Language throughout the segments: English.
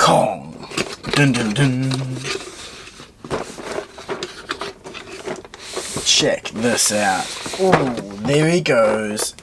Kong. Dun dun dun. Check this out. Oh, there he goes.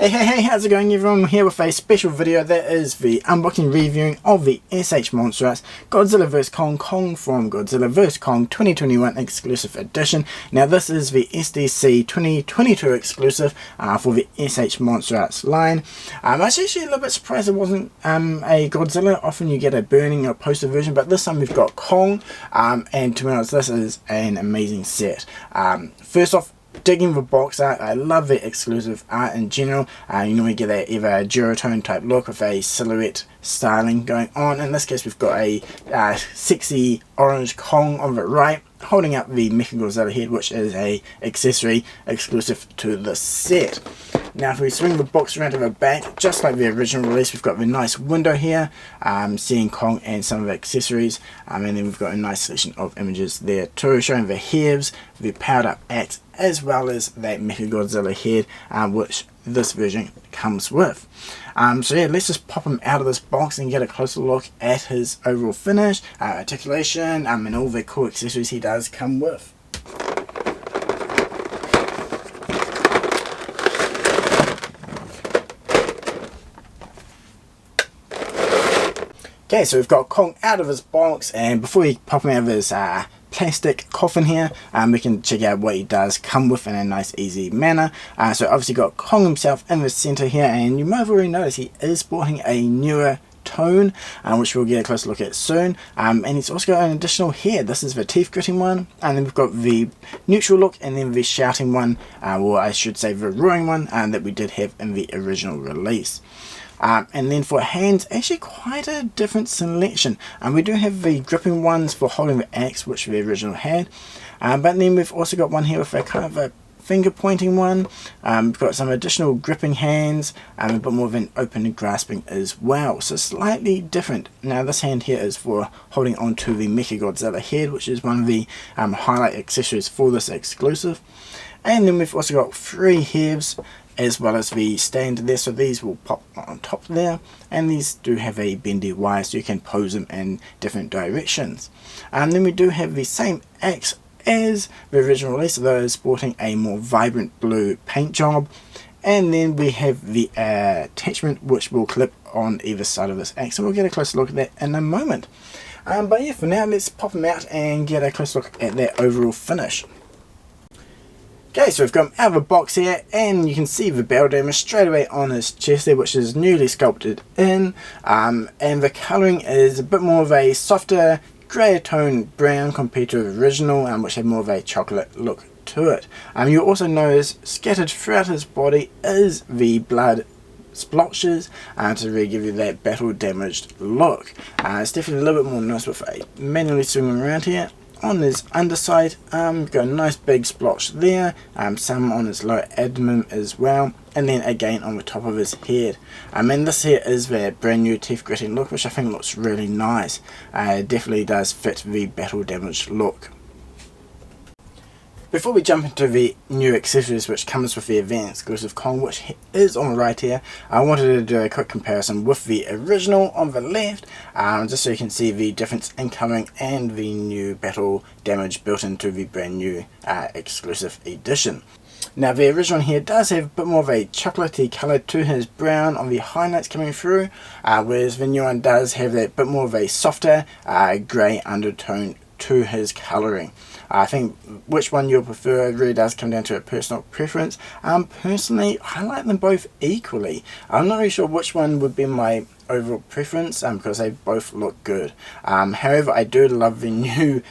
Hey, how's it going everyone? I'm here with a special video that is the unboxing reviewing of the S.H.Monsterarts Godzilla vs Kong from Godzilla vs Kong 2021 exclusive edition. Now this is the SDCC 2022 exclusive for the S.H.Monsterarts line. I was actually a little bit surprised it wasn't a Godzilla. Often you get a burning or poster version, but this time we've got Kong, and to be honest this is an amazing set. First off, digging the box art, I love the exclusive art in general. You normally get that either a duotone type look with a silhouette styling going on. In this case we've got a sexy orange Kong on the right holding up the Mechagodzilla head, which is a accessory exclusive to the set. Now if we swing the box around to the back, just like the original release, we've got the nice window here, seeing Kong and some of the accessories, and then we've got a nice selection of images there too, showing the HEAVs, the powered up axe, as well as that Mechagodzilla head, which this version comes with. So yeah, let's just pop him out of this box and get a closer look at his overall finish, articulation, and all the cool accessories he does come with. Okay, so we've got Kong out of his box, and before we pop him out of his plastic coffin here, we can check out what he does come with in a nice easy manner. So obviously got Kong himself in the center here, and you might have already noticed he is sporting a newer tone, which we'll get a closer look at soon, and he's also got an additional head. This is the teeth gritting one, and then we've got the neutral look, and then the shouting one, or I should say the roaring one, that we did have in the original release. And then for hands, actually quite a different selection. We do have the gripping ones for holding the axe, which the original had, but then we've also got one here with a kind of a finger pointing one. We've got some additional gripping hands, a bit more of an open grasping as well, so slightly different. Now this hand here is for holding onto the Mechagodzilla head, which is one of the highlight accessories for this exclusive. And then we've also got 3 HEAVs as well as the stand there, so these will pop on top there, and these do have a bendy wire so you can pose them in different directions. And then we do have the same axe as the original release, though sporting a more vibrant blue paint job, and then we have the attachment which will clip on either side of this axe, and we'll get a closer look at that in a moment. But yeah, for now let's pop them out and get a closer look at their overall finish. Okay, so we've got him out of the box here, and you can see the battle damage straight away on his chest there, which is newly sculpted in, and the colouring is a bit more of a softer grey tone brown compared to the original, which had more of a chocolate look to it. You also notice scattered throughout his body is the blood splotches to really give you that battle damaged look. It's definitely a little bit more nice with a manually swinging around here. On his underside, we've got a nice big splotch there, some on his lower abdomen as well, and then again on the top of his head. And this here is the brand new teeth gritting look, which I think looks really nice. It definitely does fit the battle damaged look. Before we jump into the new accessories which comes with the event exclusive Kong, which is on the right here, I wanted to do a quick comparison with the original on the left, just so you can see the difference in colouring and the new battle damage built into the brand new exclusive edition. Now the original here does have a bit more of a chocolatey colour to his brown on the highlights coming through, whereas the new one does have that bit more of a softer grey undertone to his colouring. I think which one you'll prefer really does come down to a personal preference. Personally, I like them both equally. I'm not really sure which one would be my overall preference, because they both look good. However, I do love the new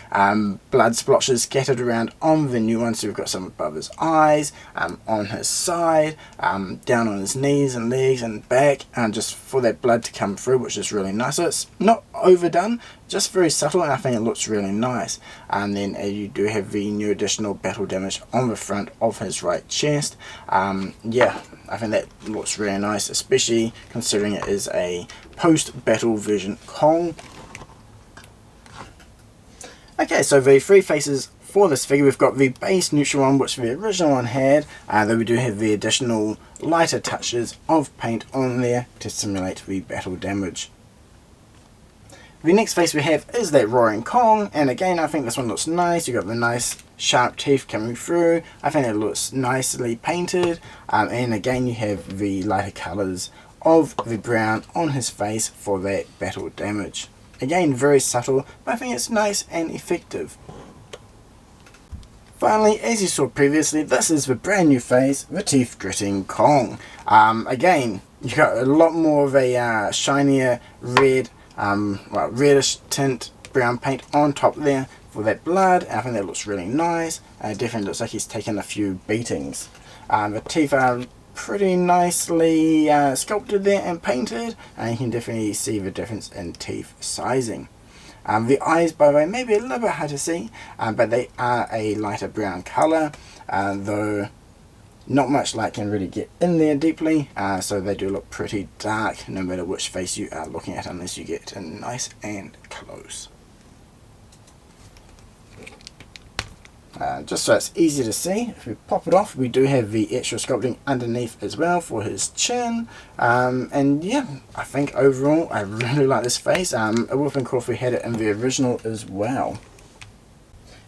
blood splotches scattered around on the new one. So we've got some above his eyes, on his side, down on his knees and legs and back, just for that blood to come through, which is really nice. So it's not overdone, just very subtle, and I think it looks really nice. And then you do have the new additional battle damage on the front of his right chest. Yeah, I think that looks really nice, especially considering it is a post-battle version Kong. Okay, so the three faces for this figure, we've got the base neutral one, which the original one had, though we do have the additional lighter touches of paint on there to simulate the battle damage. The next face we have is that roaring Kong, and again I think this one looks nice. You've got the nice sharp teeth coming through. I think it looks nicely painted, and again you have the lighter colours of the brown on his face for that battle damage. Again, very subtle, but I think it's nice and effective. Finally, as you saw previously, this is the brand new face, the teeth gritting Kong. Again, you got a lot more of a shinier red, reddish tint brown paint on top there for that blood. I think that looks really nice. Definitely looks like he's taken a few beatings. The teeth are pretty nicely sculpted there and painted, and you can definitely see the difference in teeth sizing. The eyes, by the way, may be a little bit hard to see, but they are a lighter brown colour, though not much light can really get in there deeply, so they do look pretty dark no matter which face you are looking at, unless you get in nice and close. Just so it's easy to see, if we pop it off, we do have the extra sculpting underneath as well for his chin, and yeah, I think overall I really like this face. It would have been cool if we had it in the original as well.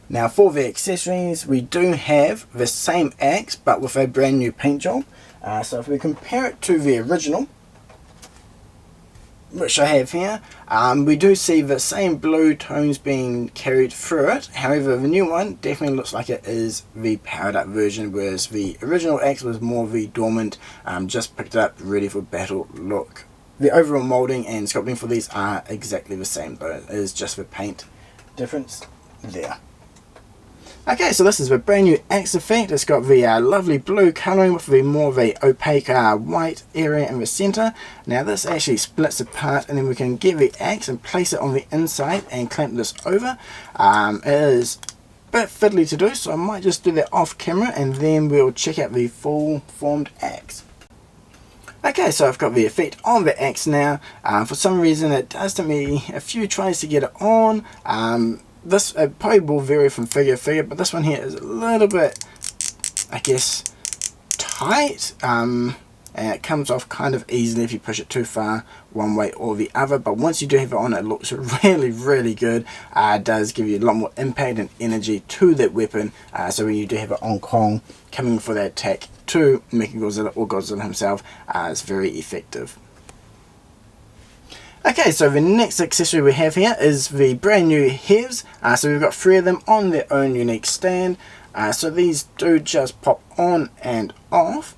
Now for the accessories, we do have the same axe but with a brand new paint job. So if we compare it to the original, which I have here, we do see the same blue tones being carried through it. However, the new one definitely looks like it is the powered up version, whereas the original axe was more the dormant, just picked up, ready for battle look. The overall moulding and sculpting for these are exactly the same, though it is just the paint difference there. Okay, so this is the brand new axe effect. It's got the lovely blue colouring with the more of a opaque white area in the centre. Now this actually splits apart, and then we can get the axe and place it on the inside and clamp this over. It is a bit fiddly to do, so I might just do that off camera and then we'll check out the full formed axe. Okay, so I've got the effect on the axe now. For some reason it does take me a few tries to get it on. This probably will vary from figure to figure, but this one here is a little bit, I guess, tight, and it comes off kind of easily if you push it too far one way or the other. But once you do have it on, it looks really good. It does give you a lot more impact and energy to that weapon, so when you do have it on Kong coming for that attack to Mechagodzilla or Godzilla himself, it's very effective. Okay, so the next accessory we have here is the brand new HEAVs. So we've got 3 of them on their own unique stand. So these do just pop on and off.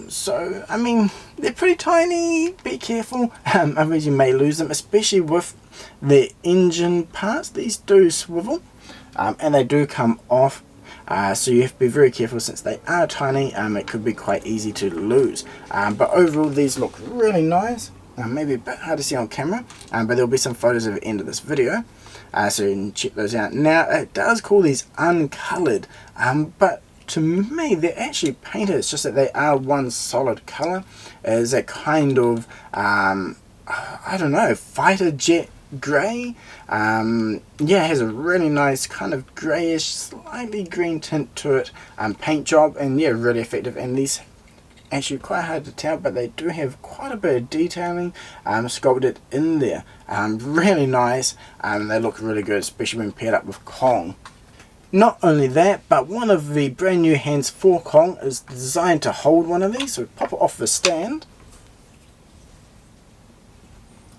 So, I mean, they're pretty tiny. Be careful, otherwise you may lose them, especially with the engine parts. These do swivel, and they do come off. So you have to be very careful since they are tiny. It could be quite easy to lose. But overall, these look really nice. Maybe a bit hard to see on camera, but there'll be some photos at the end of this video, so you can check those out. Now it does call these uncoloured, but to me they're actually painted. It's just that they are one solid colour. Is a kind of I don't know, fighter jet grey. Yeah, it has a really nice kind of greyish, slightly green tint to it. Paint job, and yeah, really effective. And these actually quite hard to tell, but they do have quite a bit of detailing sculpted in there. Really nice, they look really good, especially when paired up with Kong. Not only that, but one of the brand new hands for Kong is designed to hold one of these. So we pop it off the stand.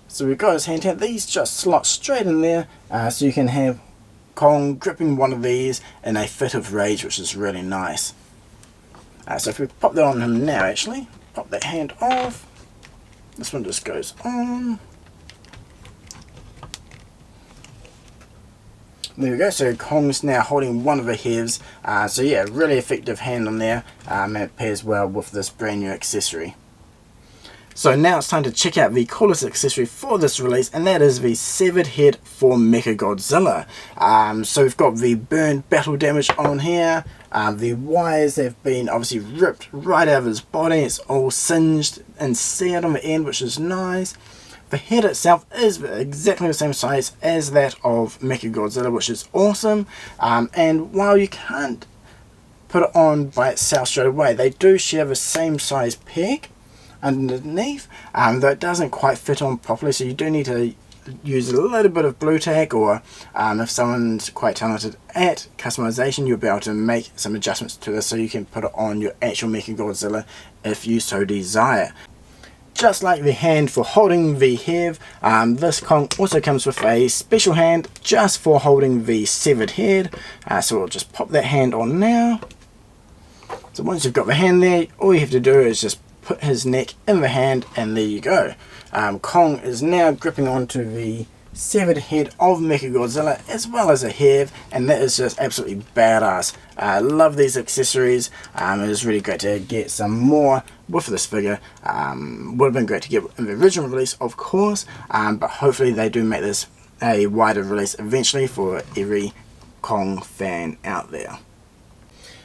So we've got his hand here. These just slot straight in there, so you can have Kong gripping one of these in a fit of rage, which is really nice. So if we pop that on him now, actually, pop that hand off. This one just goes on. There we go, so Kong's now holding one of the HEAVs. So yeah, really effective hand on there, and it pairs well with this brand new accessory. So now it's time to check out the coolest accessory for this release, and that is the severed head for Mechagodzilla. So we've got the burned battle damage on here. The wires have been obviously ripped right out of his body. It's all singed and seared on the end, which is nice. The head itself is exactly the same size as that of Mechagodzilla, which is awesome. And while you can't put it on by itself straight away, they do share the same size peg underneath, though it doesn't quite fit on properly, so you do need to use a little bit of blue tack, or if someone's quite talented at customization, you'll be able to make some adjustments to this so you can put it on your actual Mechagodzilla if you so desire. Just like the hand for holding the head, this Kong also comes with a special hand just for holding the severed head. So we'll just pop that hand on now. So once you've got the hand there, all you have to do is just put his neck in the hand, and there you go. Kong is now gripping onto the severed head of Mechagodzilla as well as a HEAV, and that is just absolutely badass. I love these accessories. It is really great to get some more with this figure. Would have been great to get in the original release, of course, but hopefully they do make this a wider release eventually for every Kong fan out there.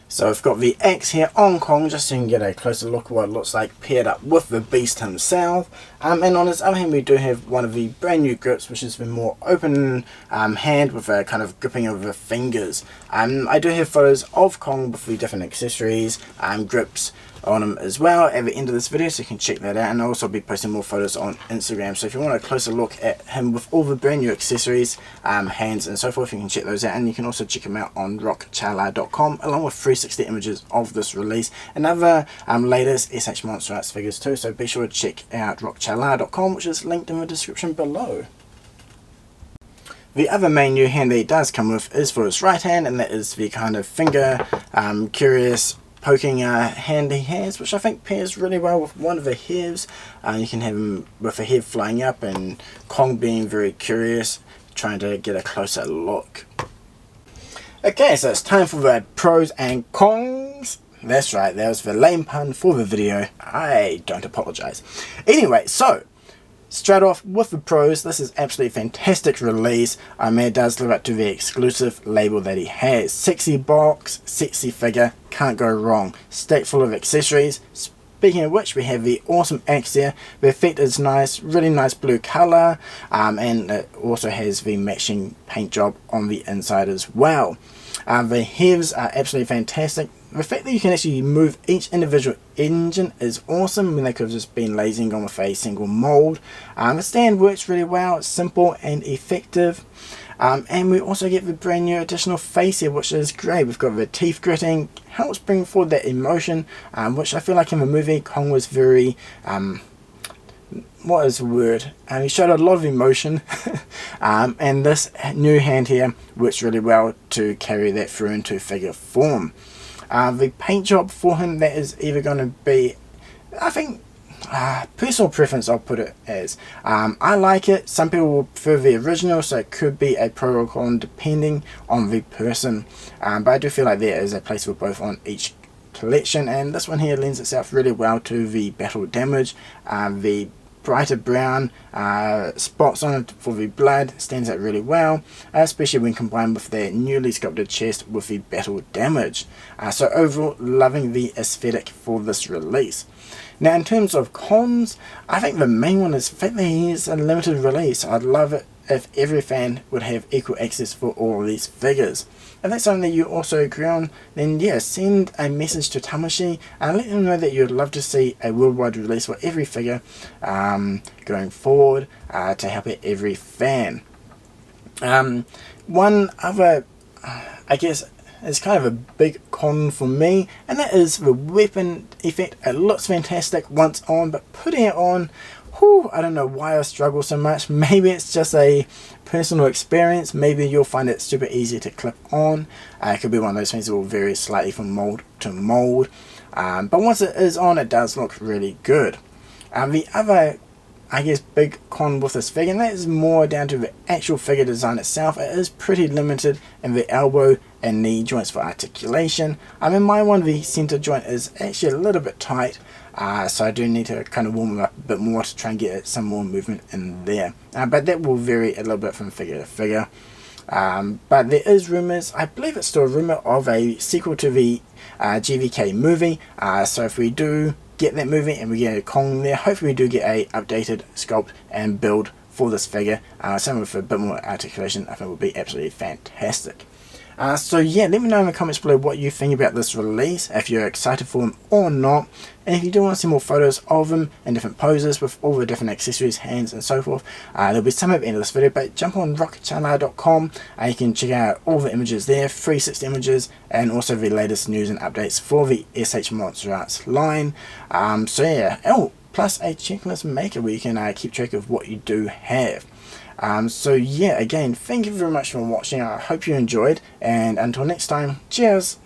So I've got the axe here on Kong, just so you can get a closer look at what it looks like paired up with the beast himself. And on his other hand, we do have one of the brand new grips, which is the more open hand with a kind of gripping of the fingers. I do have photos of Kong with the different accessories, grips on him as well at the end of this video, so you can check that out. And I'll also be posting more photos on Instagram, so if you want a closer look at him with all the brand new accessories, hands and so forth, you can check those out. And you can also check him out on rockchala.com along with 360 images of this release and other latest SH.Monsterarts figures too, so be sure to check out rockchala.com, which is linked in the description below. The other main new hand that he does come with is for his right hand, and that is the kind of finger curious poking hand he has, which I think pairs really well with one of the HEAVs. You can have him with a head flying up and Kong being very curious, trying to get a closer look. Okay, so it's time for the pros and cons. That's right, that was the lame pun for the video. I don't apologize. Anyway, so straight off with the pros, this is absolutely fantastic release. It does live up to the exclusive label that he has. Sexy box, sexy figure, can't go wrong. Stacked full of accessories. Speaking of which, we have the awesome axe here. The effect is nice, really nice blue colour, and it also has the matching paint job on the inside as well. The HEAVs are absolutely fantastic. The fact that you can actually move each individual engine is awesome, when they could have just been lazy and gone with a single mould. The stand works really well, it's simple and effective. And we also get the brand new additional face here, which is great. We've got the teeth gritting, helps bring forward that emotion, which I feel like in the movie Kong was very, what is the word? He showed a lot of emotion, and this new hand here works really well to carry that through into figure form. The paint job for him, that is either going to be, I think, personal preference I'll put it as. I like it. Some people will prefer the original, so it could be a pro or con depending on the person. But I do feel like there is a place for both on each collection, and this one here lends itself really well to the battle damage. The brighter brown spots on it for the blood stands out really well, especially when combined with the newly sculpted chest with the battle damage. So overall, loving the aesthetic for this release. Now in terms of cons, I think the main one is the fact that he is a limited release. I'd love it if every fan would have equal access for all of these figures. If that's something that you also agree on, then yeah, send a message to Tamashii and let them know that you'd love to see a worldwide release for every figure going forward to help out every fan. One other, I guess, is kind of a big con for me, and that is the weapon effect. It looks fantastic once on, but putting it on, whew, I don't know why I struggle so much. Maybe it's just a personal experience. Maybe you'll find it super easy to clip on. It could be one of those things that will vary slightly from mold to mold. But once it is on, it does look really good. The other, I guess, big con with this figure, and that is more down to the actual figure design itself. It is pretty limited in the elbow and knee joints for articulation. In my one, the center joint is actually a little bit tight, so I do need to kind of warm it up a bit more to try and get some more movement in there. But that will vary a little bit from figure to figure. But there is rumours, I believe it's still a rumour, of a sequel to the GVK movie. So if we do get that movie and we get a Kong there. Hopefully we do get a updated sculpt and build for this figure. Something with a bit more articulation I think would be absolutely fantastic. So yeah, let me know in the comments below what you think about this release, if you're excited for them or not, and if you do want to see more photos of them in different poses with all the different accessories, hands and so forth, there'll be some at the end of this video, but jump on rockchala.com and you can check out all the images there, 360 images, and also the latest news and updates for the SH.Monsterarts line. So yeah, plus a checklist maker where you can keep track of what you do have. So yeah, again, thank you very much for watching. I hope you enjoyed, and until next time, cheers!